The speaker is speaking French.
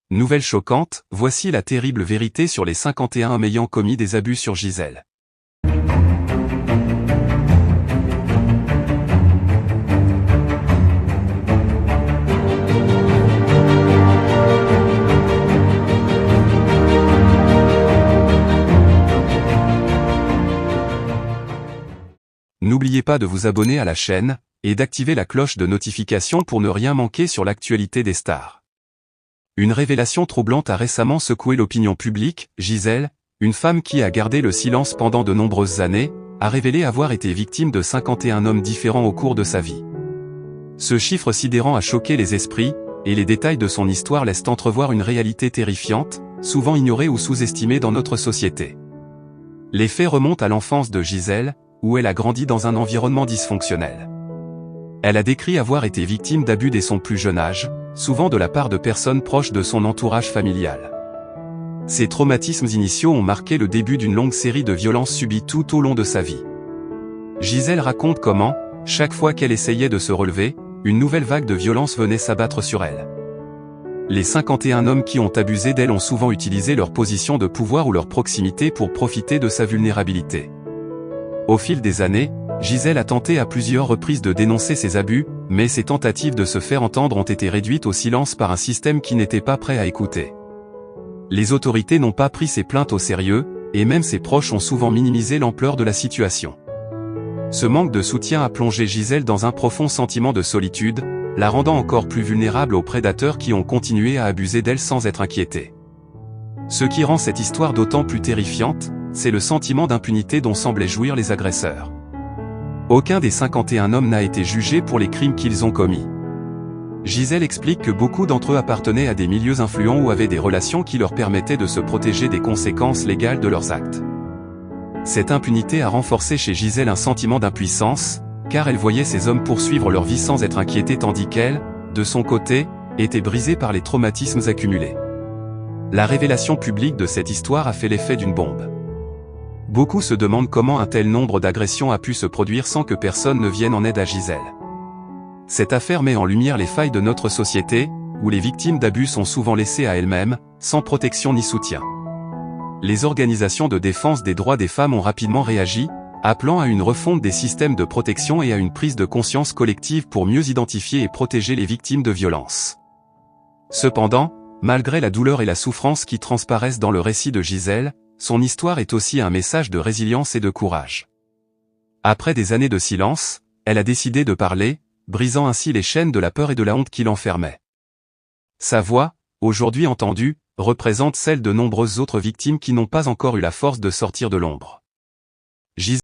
Nouvelle choquante, voici la terrible vérité sur les 51 hommes ayant commis des abus sur Gisèle. N'oubliez pas de vous abonner à la chaîne, et d'activer la cloche de notification pour ne rien manquer sur l'actualité des stars. Une révélation troublante a récemment secoué l'opinion publique. Gisèle, une femme qui a gardé le silence pendant de nombreuses années, a révélé avoir été victime de 51 hommes différents au cours de sa vie. Ce chiffre sidérant a choqué les esprits, et les détails de son histoire laissent entrevoir une réalité terrifiante, souvent ignorée ou sous-estimée dans notre société. Les faits remontent à l'enfance de Gisèle, où elle a grandi dans un environnement dysfonctionnel. Elle a décrit avoir été victime d'abus dès son plus jeune âge, souvent de la part de personnes proches de son entourage familial. Ces traumatismes initiaux ont marqué le début d'une longue série de violences subies tout au long de sa vie. Gisèle raconte comment, chaque fois qu'elle essayait de se relever, une nouvelle vague de violence venait s'abattre sur elle. Les 51 hommes qui ont abusé d'elle ont souvent utilisé leur position de pouvoir ou leur proximité pour profiter de sa vulnérabilité. Au fil des années, Gisèle a tenté à plusieurs reprises de dénoncer ces abus, mais ses tentatives de se faire entendre ont été réduites au silence par un système qui n'était pas prêt à écouter. Les autorités n'ont pas pris ses plaintes au sérieux, et même ses proches ont souvent minimisé l'ampleur de la situation. Ce manque de soutien a plongé Gisèle dans un profond sentiment de solitude, la rendant encore plus vulnérable aux prédateurs qui ont continué à abuser d'elle sans être inquiétés. Ce qui rend cette histoire d'autant plus terrifiante, c'est le sentiment d'impunité dont semblaient jouir les agresseurs. Aucun des 51 hommes n'a été jugé pour les crimes qu'ils ont commis. Gisèle explique que beaucoup d'entre eux appartenaient à des milieux influents ou avaient des relations qui leur permettaient de se protéger des conséquences légales de leurs actes. Cette impunité a renforcé chez Gisèle un sentiment d'impuissance, car elle voyait ces hommes poursuivre leur vie sans être inquiétés tandis qu'elle, de son côté, était brisée par les traumatismes accumulés. La révélation publique de cette histoire a fait l'effet d'une bombe. Beaucoup se demandent comment un tel nombre d'agressions a pu se produire sans que personne ne vienne en aide à Gisèle. Cette affaire met en lumière les failles de notre société, où les victimes d'abus sont souvent laissées à elles-mêmes, sans protection ni soutien. Les organisations de défense des droits des femmes ont rapidement réagi, appelant à une refonte des systèmes de protection et à une prise de conscience collective pour mieux identifier et protéger les victimes de violences. Cependant, malgré la douleur et la souffrance qui transparaissent dans le récit de Gisèle, son histoire est aussi un message de résilience et de courage. Après des années de silence, elle a décidé de parler, brisant ainsi les chaînes de la peur et de la honte qui l'enfermaient. Sa voix, aujourd'hui entendue, représente celle de nombreuses autres victimes qui n'ont pas encore eu la force de sortir de l'ombre.